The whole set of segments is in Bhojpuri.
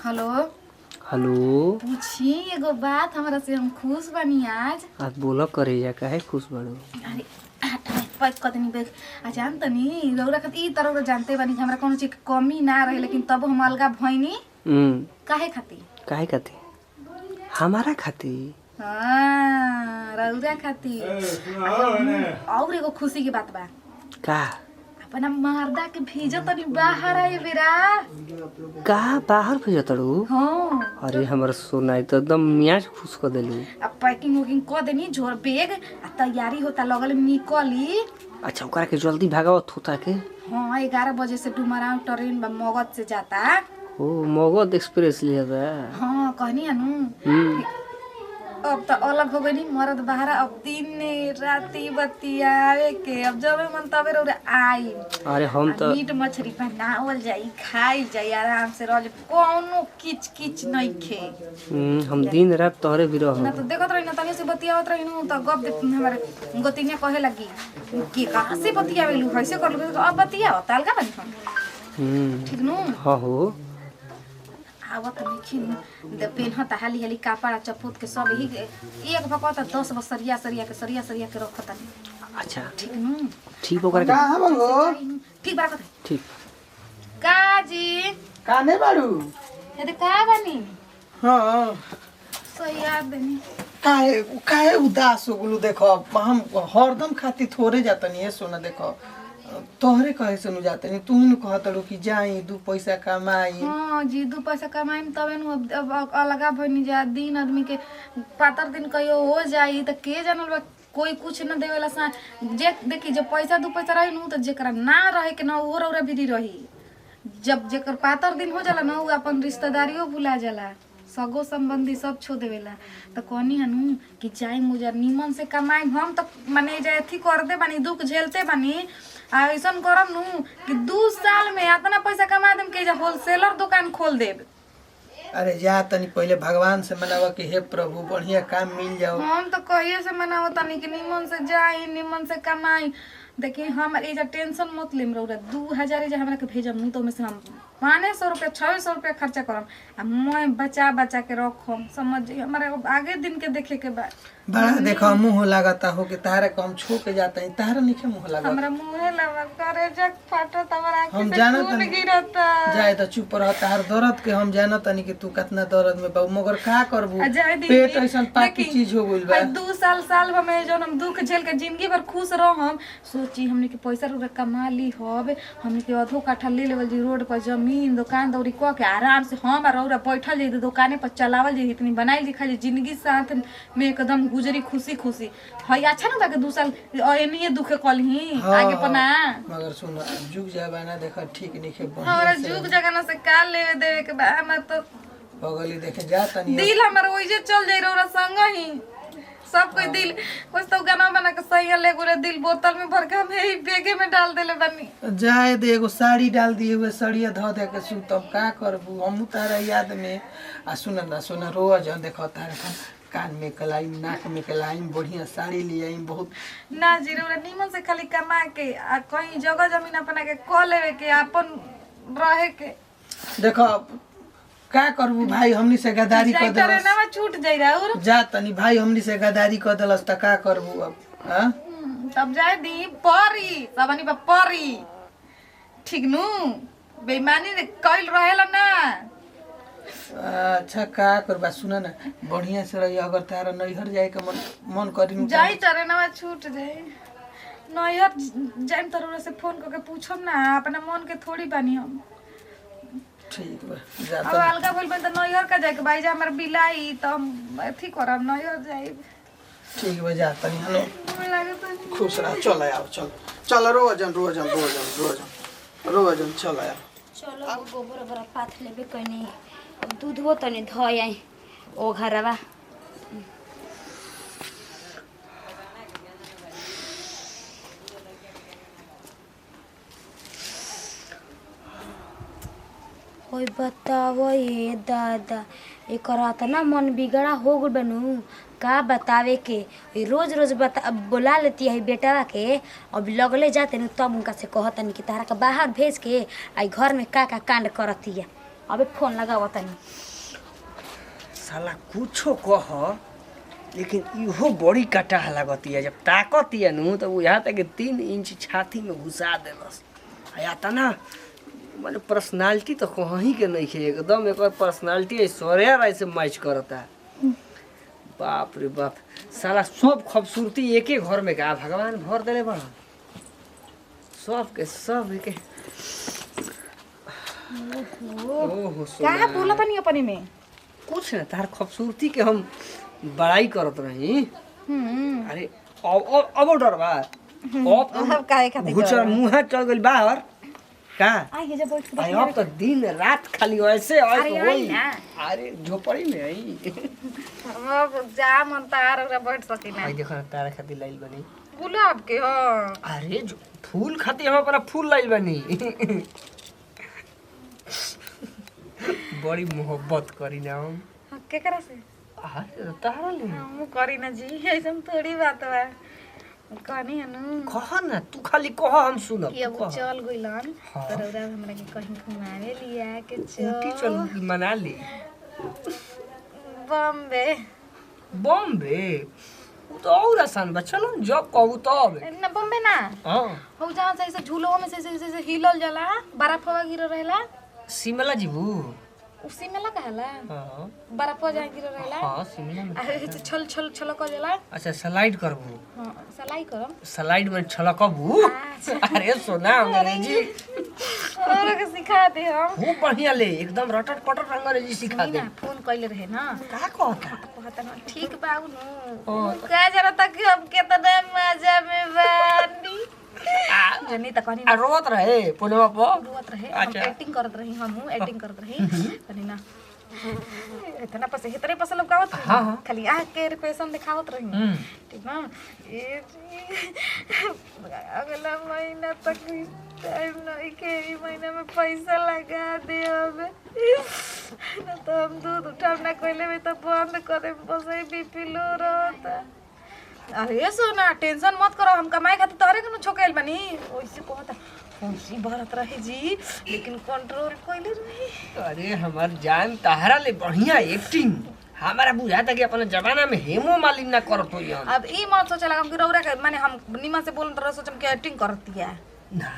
हेलो। हेलो। पूछी एगो बात हमरा से, हम खुश बनी आज। बोला करेजा काहे खुश बाड़ू? अरे पैक कतनी बैग आ जान तनी रौरा खातिर ई तरह जानते बानी कि हमरा कोनो चीज के कमी ना रहे, लेकिन तब हम अलगा भइनी। काहे खातिर हमारा खातिर। हां रौरा खातिर। और एगो खुशी की बात बा का? अपना मर्दा के भेजो तनी बाहर आए बेरा। का बाहर भेजतड़ू? हां। अरे हमर सोना तो एकदम मियाज खुश कर देलू। अब पैकिंग वैकिंग कर देनी, झोर बैग आ तैयारी होता, लगल निकली। अच्छा ओकरा के जल्दी भागावत होता के? हाँ 11 बजे से डुमराव ट्रेन मगध से जाता। ओ मगध एक्सप्रेस लिया था। हाँ कहनी अनु अब तो अलग हो गई, मरद बाहर, अब दिन राती बतियावे के, अब जब मन तबे रे आई। अरे हम तो मीट मछली बनावल जाई, खाई जाई, आराम से रह, कोनो किच किच नहीं खे। हम दिन रात तोहरे भी रह ना तो देखत रही ना, तनी से बतियावत रही नु तो गप हमारे गोतिनिया कहे लगी कि कहां से बतियावेलू, कैसे करलू, अब बतियाओ तालका बनी हम। ठीक नु? हां हो आवत निखिन दे पेनहता हाली हाली कपड़ा चपोत के सब ही एक भकता 10 सरिया सरिया के रखता। अच्छा ठीक नु? ठीक ओकरा के कहां बंगो? ठीक बा कथे ठीक का जी काने बाड़ू? ये का बनी? हां सही याद नहीं। काहे काहे उदास हो गेलू? देखो हम हरदम खाती थोड़े जातनी है सोना। देखो तोहरे कहे से नु जातनी, तू ही नु कहतड़ू कि जाई दू पैसा कमाई। हां जी 2 पैसा कमाईम तबे नु अब अलगा भइनी जा। दिन आदमी के पातर दिन कहियो हो जाई त के जानल बा, कोई कुछ न देवेला सा। जे देखी जब पैसा 2 पैसा रही नु त जेकरा ना रहे के ना ओर औरा विधि रही। जब जेकर पातर दिन हो जाला ना, उ अपन रिश्तेदारियों भुला जाला, सगो संबंधी सब छो देवेला। तो कहनी हनु कि जाई मुझे निमन से कमाई, हम तो माने जे अथी कर दे बानी, दुख झेलते बानी। आ ऐसन करम नु कि 2 साल में इतना पैसा कमा देम कि होलसेलर दुकान खोल देब। अरे जा तनी पहले भगवान से मनावा कि हे प्रभु बढ़िया काम मिल जाओ। हम तो कहिए से मनावत तनी कि निमन से जाई, निमन से कमाई। देखिए हम एजा टेंशन मत लेम रौरा, 2000 जे हमरा के भेजम नु तो में से हम 500 रुपया 600 रुपया खर्चा करम, आ मैं बचा बचा के रखम। समझ हमारे आगे दिन के देखे के बा। बड़ा देखो मुंह लागता हो कि तारे को हम छू के जाते हैं, तारे नहीं मुंह लगा। हमरा मुंहे लगा करे जक फाटत, हमरा आंख हम से जानत खून गिरता। जाए तो चुप रह, तार दर्द के हम जानत नहीं कि तू कितना दर्द में बा, मगर का करबू? अजय दीदी, पेट ऐसन पाकी चीज हो गइल बा। 2 साल में जो हम दुख झेल के जिंदगी भर खुश रहम, सोची हमने के पैसा रुपया कमा ली होबे, हमने के अधो काठा ले लेवल जी, रोड पर जमीन दुकान दौरी क के आराम से हम रौरा बैठल जी, दुकाने पर चलावल जी, इतनी बनाई लिखा जी, जिंदगी साथ में एकदम गुजरी खुशी खुशी। हई अच्छा ना ताके 2 साल एनिए दुखे कलही आगे पना। मगर सुन जुग जमाना देखा ठीक नहीं है। हमरा जुग जगना से का लेवे देवे के बा, हमरा तो बगली देखे जाता नहीं दिल हमर ओइजे चल जाई रौरा संग ही। सब कोई दिल कुछ तो गाना बना के सही ले गोरे, दिल बोतल में भर के हम यही बेगे में डाल देले बनी। जाए दे एगो साड़ी डाल दिए हुए, सड़िया धो दे के सुन, तब का करबू? हम तारा याद में आ सुन ना सुन रोज देखो तारा कान में कलाई, नाक में कलाई, बढ़िया साड़ी ले आई बहुत ना जी रौरा निमन से खाली कमा के आ कहीं जगह जमीन अपना के क लेवे के, अपन रहे के। देखो का करबू भाई, हमनी से गद्दारी कर देलस, ना छूट जाई राउर। जा तनी भाई हमनी से गद्दारी कर देलस त का करबू अब? हां तब जाए दी परी सबनी पर परी, ठीक नु? बेईमानी कइल रहेला ना। अच्छा का करबा? सुना ना बढ़िया से रही, अगर तारा नैहर जाए के मन करी जाई चरनवा छूट जाई, नैहर जाइम तोरा से फोन करके पूछम ना, अपना मन के थोड़ी बानी हम। ठीक बा अब जाता अलगा बोल बन त नैहर का जाए के भाई, जा हमर बिलाई त हम अथी करब, नैहर जाई। ठीक बा जाता नहीं हेलो लागत है खुश रह। चल आओ चल चल रोजन रोजन रोजन रोजन रोजन चल आओ। चलो गोबर ओबर पाथ लेबे कनी, दूधवो तनी धोय आई ओ घरवा। ओए बताओ ये दादा, एकर इतना मन बिगड़ा हो गल बनू, का बतावे के? रोज रोज बोला लेती है बेटावा के, अब लगले जाते न तब उनका से कहतनी कि तारा के बाहर भेज के आई घर में का कांड करती है। अबे फोन लगाओ तनी। साला कुछो कह लेकिन इहो बड़ी कटाह लागतिया। जब ताकतिया नु तो यहाँ तक 3 इंच छाती में घुसा देलस। या तना माने पर्सनालिटी तो कहीं के नहीं है, एकदम एक पर्सनालिटी ऐश्वर्या राय से मैच करता। बाप रे बाप, साला सब खूबसूरती एक ही घर में का भगवान भर देले बड़ा, सब के सब के। ओहो का बोला तनी अपने में? कुछ ना, तार खूबसूरती के हम बड़ाई करत रही। अरे अब डर बा, अब काहे खातिर घुचर मुंह चल गइल बाहर का। आई जब बैठ अरे अब तो दिन रात खाली ऐसे अरे आई होई। ना। अरे झोपड़ी में आई। अब जा मन तार ओकरा बैठ सकी ना। आई देखो ना, तारा खातिर लाइल बनी। गुलाब के हां। अरे जो फूल खातिर हम अपना फूल लाइल बनी। बड़ी मोहब्बत करी ना हम। केकरा से? अरे तारा ले हम करी ना जी, ऐसन थोड़ी बात बा। कहानी है नु। कह ना, तू खाली कह हम सुनब। ये वो चल गइलन हाँ। तो रौरा हमरा के कहीं घुमावे लिया के ऊटी चल चल मना ली। बॉम्बे। बॉम्बे वो तो और आसान बा, चलो जब कहू तब। ना बॉम्बे ना, हाँ हो जहाँ से ऐसे झूलों में से हिलल जाला, बर्फ हवा गिर रहेला, शिमला जीबू। उसी में लगा है हाँ बर्फ जहाँ गिर रहेला। हाँ शिमला में। अरे छल छल छलक जाला। अच्छा स्लाइड करबू। हां सलाई करम। स्लाइड में छलकबू। अरे सोना अंग्रेजी और के सिखा दे हम। खूब बढ़िया ले, एकदम रटट पटट अंग्रेजी सिखा दे। ना फोन कइले रहे ना, का कहता। कहता ना ठीक बाऊ नु हाँ। का जरा तक हम केतना मजा में बानी। जनी त कहनी आ रोत रहे पुनवा पर। रोत रहे, अच्छा। हम एक्टिंग करत रही, हम एक्टिंग करत रही तनी ना इतना पसे हितरे पसे लोग गावत हाँ, हाँ। खाली आ के रिपेशन दिखावत रही। ठीक ना, ये अगला महीना तक टाइम नहीं के, ई महीना में पैसा लगा दे अब ना तो हम दूध उठाव ना कोइले में तो बंद करे बसे बीपी लो रहता। अरे सोना टेंशन मत करो, हम कमाए खातिर तोहरे के न छोकेल बनी। ओइसे कहता खुशी भरत रहे जी, लेकिन कंट्रोल कइले रही। अरे हमार जान तहरा ले बढ़िया एक्टिंग। हमारा बुझाता कि अपने जमाना में हेमो मालिनी ना करत होई। अब ई मत सोचला हम कि रौरा के माने हम निमा से बोलन त सोचम कि एक्टिंग करती है ना,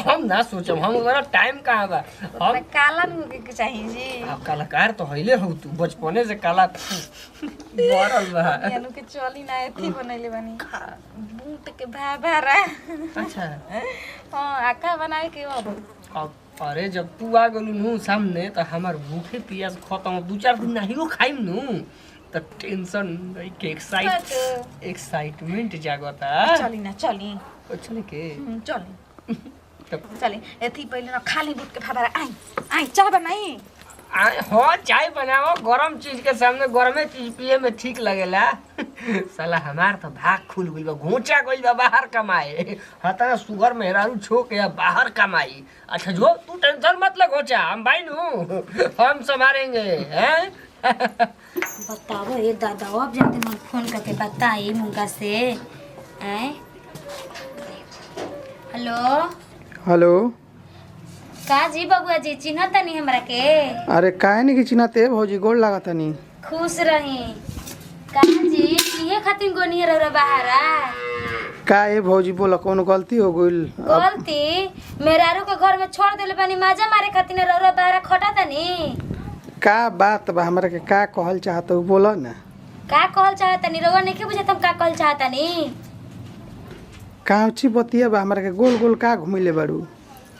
हम ना सोचम, हम हमारा टाइम कहाँ बा। हम काला नु के चाहिए जी। अब कलाकार तो हइले हो तू, बचपने से काला बरल बा। यानु के चली ना एथी बनैले बनी बूट के भारा। अच्छा हां आका बनाए के अब अरे जब तू आ गलू नु सामने तो हमार भूखे प्यास खत्म। 2-4 दिन नहीं खाइम नु तो टेंशन नहीं के एक्साइटमेंट जागता। चली ना चली चले के चली तब चली एथी पहले ना खाली बूट के भारा। आई आई चाय बनाई। हो चाय बनाओ, गरम चीज के सामने गरमे चीज पिए में ठीक लगेला। साला हमार तो भाग खुल गइल बा, घोंचा गइल बा बाहर कमाए। हता सुगर मेहरारू छो के या बाहर कमाई। अच्छा जो तू टेंशन मत ले घोंचा, हम भाई नु हम संभालेंगे हैं। बताओ ये दादा, अब जाते हम फोन करके बताई मुंगा से। हैं हेलो हेलो का जी बबुआ जी, चिन्हत नहीं हमरा के? अरे काहे नहीं कि चिन्हते भौजी, गोड़ लागत नहीं। खुश रही का जी, किए खातिर गोनी है रौरा बहारा? का ए भौजी बोला कौन गलती हो गइल? गलती मेहरारू के घर में छोड़ देले बानी माजा मारे खातिर रौरा बहारा खटा तनी। का बात बा, हमरा के का कहल चाहत हो बोला ना। का कहल चाहतनी रौरा नहीं बुझत हम का कहल चाहतनी? काची बतिया बा, हमरा के गोल गोल का घुमिले बाड़ू।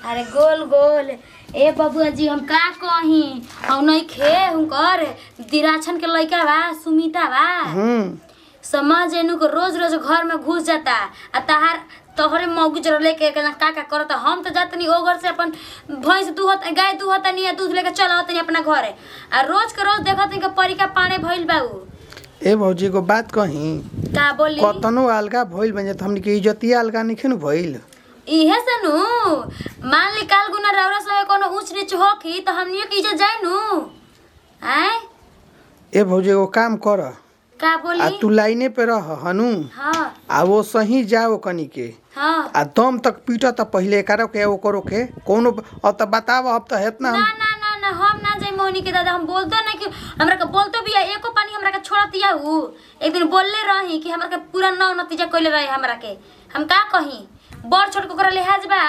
अरे गोल गोल ए बबुआ जी हम का कही, हम नहीं खे हुनकर दिराछन के लइका बा सुमिता बा, समझ एनु को रोज रोज घर में घुस जाता आ तोहरे मौगी जरा लेके का का करता। हम तो जातनी ओ घर से अपन भैंस दूहत गाय दूहत नहीं दूध लेके चल आवतनी अपना घरे आ रोज के रोज देखत के परिका पानी भइल बा। ए भौजी को बात कही, का बोली? कतनो अलगा भइल बन त हमनी के इज्जतिया अलगा नहीं खेनु भइल। इहे से नु मान ली काल गुना रौरा से कोनो ऊंच नीच होखी तो हमनियो के इज्जत जाई नु। हैं ए भौजी को काम कर, का बोली? आ तू लाइने पे रह हनु। हां आ वो सही जाओ कनी के हां आ दम तक पीटा त पहिले करो के वो करो के कोनो अब त बताव, अब त हेतना ना ना ना ना हम ना मोहनी के दादा हम बोलते नहीं कि हमरा के बोलते भी है एको पानी हमरा के छोड़तिया उ एक दिन बोलले रही कि हमरा के पूरा नौ नतीजा कइले रहे हमरा के हम का कही बड़ छोट को करे लिहाज बा।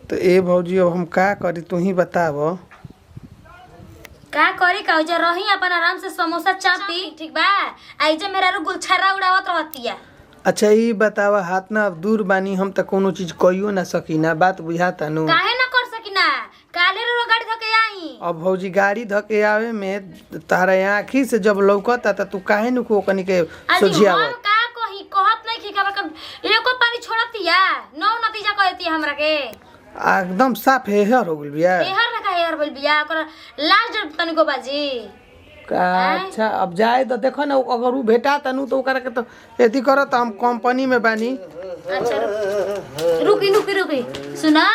तो ए भौजी अब हम का करी तू ही बताव। का करी का जे रही अपन आराम से समोसा चापी ठीक बा आई जे मेरा रू गुलछरा उड़ावत रहतिया। अच्छा ई बतावा हाथ ना अब दूर बानी हम त कोनो चीज कहियो ना सकी ना बात बुझाता नु काहे ना कर सकी ना काले रो गाड़ी धके आई। अब भौजी गाड़ी धके आवे में तारा आँखी से जब लौकता त तू काहे नु को कनी के सोझियाव। हम का कही कहत नहीं कि का एको पानी छोड़तिया नौ नतीजा कहतिया हमरा के एकदम साफ हेहर हो गेल बिया। एहर ना का एहर बोल बिया ओकर लाल जब तनिको बाजी का अच्छा अब जाए तो देखो ना अगर उ भेटा तनु तो ओकरा के तो एथी करत हम कंपनी में बानी। अच्छा रुकी रुकी रुकी सुना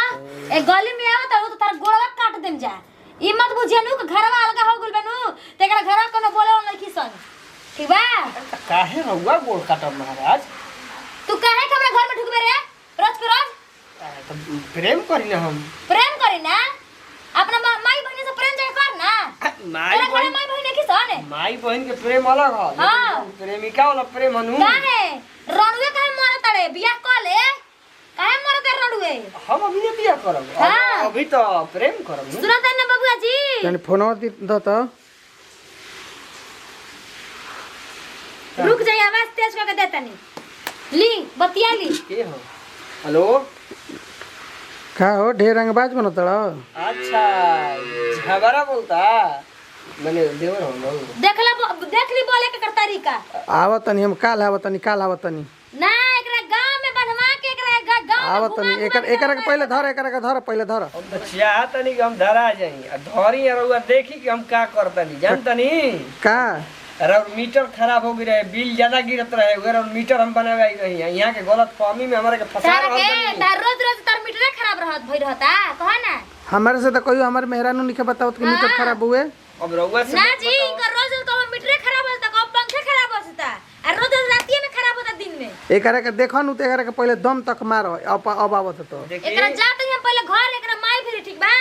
ए गली में आओ तो तार गोड़वा काट देम जा ई मत बुझिया नु के घरवा अलगा हो गेल बनु तेकरा घर कोनो बोले वाला नहीं सन ठीक बा। काहे रहुआ गोड़ काटब महाराज तू काहे के हमरा घर में ढुकबे रे रोज के रोज तो प्रेम करी ना हम प्रेम करी ना अपना माई बहन से प्रेम जाके कर ना माई तेरा घर बहन माई बहन की सन माई बहन के प्रेम अलग है हाँ। लेकिन प्रेमिका वाला प्रेम अनु काहे रणवे काहे मरत रे बियाह क ले काहे मरत रे रणवे हम अभी नहीं बियाह करब हाँ। अभी तो प्रेम करब नु। सुनत है ना बबुआ जी तने फोनवा द त रुक जाई आवाज तेज करके दे तनी ली बतिया ली के हो हेलो का हो ढेर रंगबाज बनतड़। अच्छा झगड़ा बोलता मैंने देवर हो देख ली बोले के कर तरीका आवत तनी हम काल आवत तनी ना एकरा गांव में बनवा के एकरा गांव आवत तनी एकर के पहले धर पहले धर। हम तो चाहतनी कि हम धरा जाई आ धरी रहुआ देखी कि हम का करतनी जानतनी का और मीटर खराब हो गई रहे बिल ज्यादा गिरत रहे उधर और मीटर हम बनावे आई रही यहाँ के गलत फहमी में हमारे के फंसा तार रहल के बनी। तार रोज रोज तार मीटर खराब रहत भई रहता कह ना हमारे से तो कोई हमारे मेहरानू निके बतावत कि मीटर खराब हुए। अब रहुआ से ना जी कर रोज तो मीटर खराब होता को पंखे खराब होता और रोज रातिए में खराब होता दिन में एकरा के देखन उ एकरा के पहले दम तक मारो अब आवत तो देखिए एकरा जात हम पहले घर एकरा माई फिर ठीक बा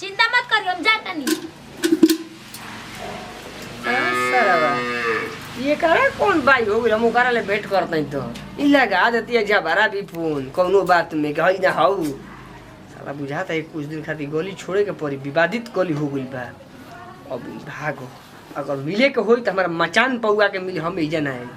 चिंता मत करियो हम जाता नहीं सरवा ये करे कौन बाई हो गई हम ओकरा ले भेंट करतई तो ई लगा देती है जबरा भी फोन कोनो बात में कहि ना हाउ साला बुझाता है कुछ दिन खातिर गोली छोड़े के पड़ी विवादित गोली हो गई बा अब भागो अगर मिले के होई तो हमारा मचान पौआ के मिले हम इजा ना है